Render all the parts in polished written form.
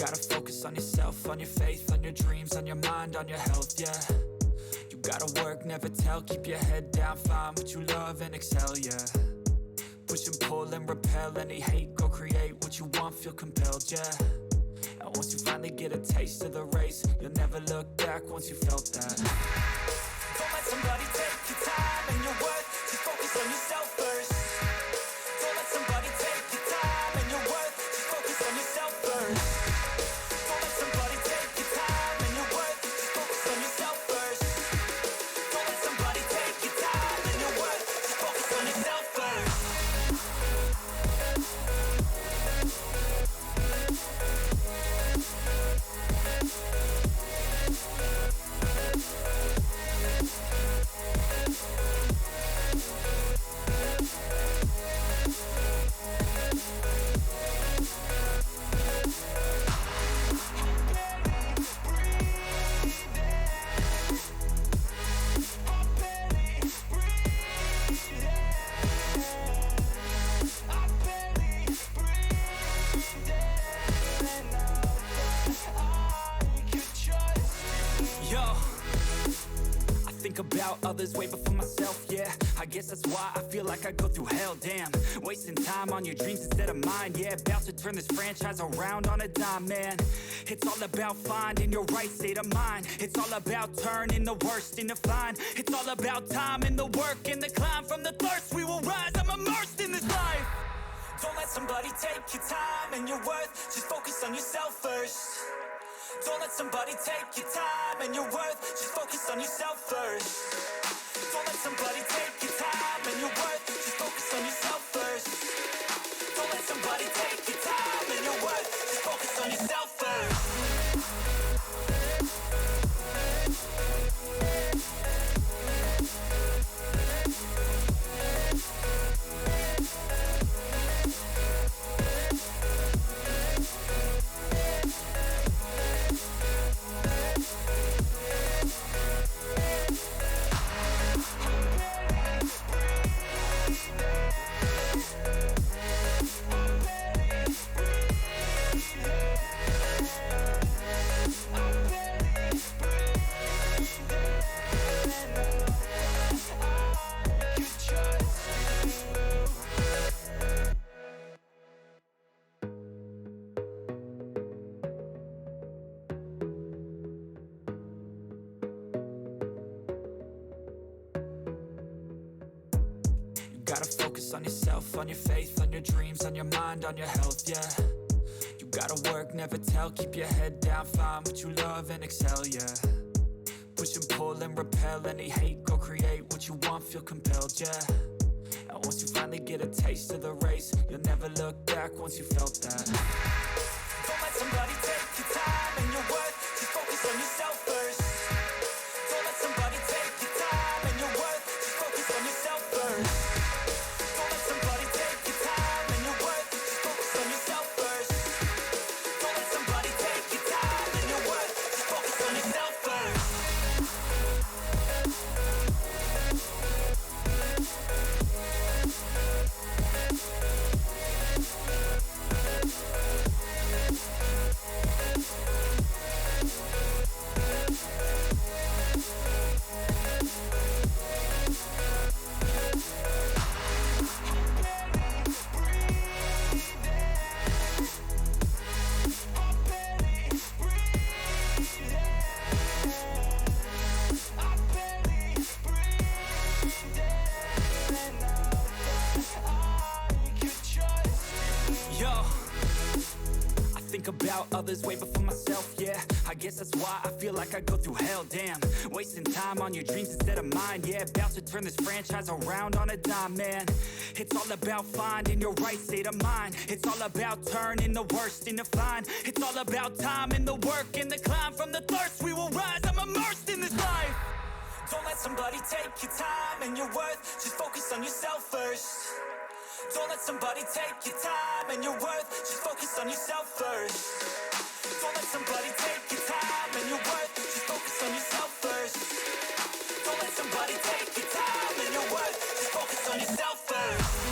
gotta focus on yourself, on your faith, on your dreams, on your mind, on your health, yeah. You gotta work, never tell, keep your head down, find what you love and excel, yeah. Push and pull and repel any hate, go create what you want, feel compelled, yeah. And once you finally get a taste of the race, you'll never look back once you felt that. Don't let somebody take your time and your worth, just focus on yourself first. Don't let somebody take your time and your worth, just focus on yourself first. Don't let somebody take your time and your worth, just focus on yourself first. Don't let somebody take your time and your worth, just focus on yourself first. About others way before myself, yeah. I guess that's why I feel like I go through hell, damn. Wasting time on your dreams instead of mine, yeah. About to turn this franchise around on a dime, man. It's all about finding your right state of mind. It's all about turning the worst into fine. It's all about time and the work and the climb. From the thirst we will rise, I'm immersed in this life. Don't let somebody take your time and your worth, just focus on yourself first. Don't let somebody take your time and your worth, just focus on yourself first. Don't let somebody take your time and your worth, just focus on yourself first. Don't let somebody take your time and your worth, just focus on yourself first. On yourself, on your faith, on your dreams, on your mind, on your health, yeah. You gotta work, never tell, keep your head down, find what you love and excel, yeah. Push and pull and repel any hate, go create what you want, feel compelled, yeah. And once you finally get a taste of the race, you'll never look back once you felt that. Don't let somebody take your time and your worth, just focus on yourself first. Don't let somebody take your time and your worth, just focus on yourself first. About others way before myself, yeah. I guess that's why I feel like I go through hell, damn. Wasting time on your dreams instead of mine, yeah. About to turn this franchise around on a dime, man. It's all about finding your right state of mind. It's all about turning the worst into fine. It's all about time and the work and the climb. From the thirst we will rise, I'm immersed in this life. Don't let somebody take your time and your worth, just focus on yourself first. Don't let somebody take your time and your worth, just focus on yourself first. Don't let somebody take your time and your worth, just focus on yourself first. Don't let somebody take your time and your worth, just focus on yourself first.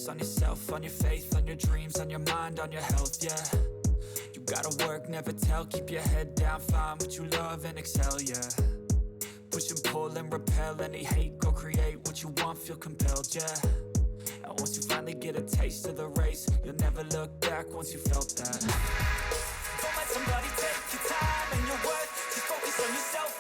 focus on yourself, on your faith, on your dreams, on your mind, on your health, yeah. You gotta work, never tell, keep your head down, find what you love and excel, yeah. Push and pull and repel any hate, go create what you want, feel compelled, yeah. And once you finally get a taste of the race, you'll never look back once you felt that. Don't let somebody take your time and your worth, just focus on yourself